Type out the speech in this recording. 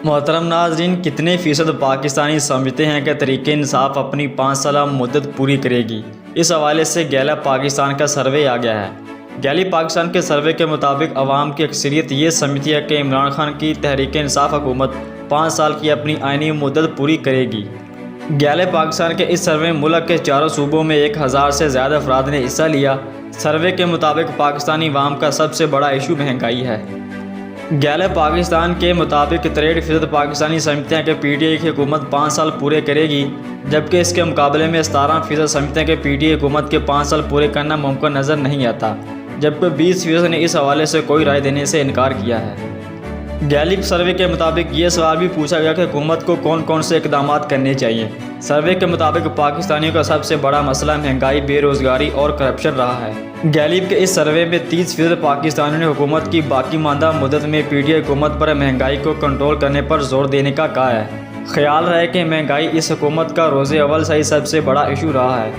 محترم ناظرین، کتنے فیصد پاکستانی سمجھتے ہیں کہ تحریک انصاف اپنی 5 سالہ مدت پوری کرے گی؟ اس حوالے سے گیلپ پاکستان کا سروے آ گیا ہے۔ گیلپ پاکستان کے سروے کے مطابق عوام کی اکثریت یہ سمجھتی ہے کہ عمران خان کی تحریک انصاف حکومت 5 سال کی اپنی آئینی مدت پوری کرے گی۔ گیلپ پاکستان کے اس سروے میں ملک کے 4 صوبوں میں 1000 سے زیادہ افراد نے حصہ لیا۔ سروے کے مطابق پاکستانی عوام کا سب سے بڑا ایشو مہنگائی ہے۔ گیلپ پاکستان کے مطابق 63% پاکستانی سمجھتے ہیں کہ پی ٹی آئی کی حکومت 5 سال پورے کرے گی، جبکہ اس کے مقابلے میں 17% سمجھتے ہیں کہ پی ٹی آئی حکومت کے 5 سال پورے کرنا ممکن نظر نہیں آتا، جبکہ 20% نے اس حوالے سے کوئی رائے دینے سے انکار کیا ہے۔ گیلپ سروے کے مطابق یہ سوال بھی پوچھا گیا کہ حکومت کو کون کون سے اقدامات کرنے چاہیے۔ سروے کے مطابق پاکستانیوں کا سب سے بڑا مسئلہ مہنگائی، بے روزگاری اور کرپشن رہا ہے۔ گیلپ کے اس سروے میں 30% پاکستانیوں نے حکومت کی باقی ماندہ مدت میں پی ٹی آئی حکومت پر مہنگائی کو کنٹرول کرنے پر زور دینے کا کہا ہے۔ خیال رہے کہ مہنگائی اس حکومت کا روز اول سے ہی سب سے بڑا ایشو رہا ہے۔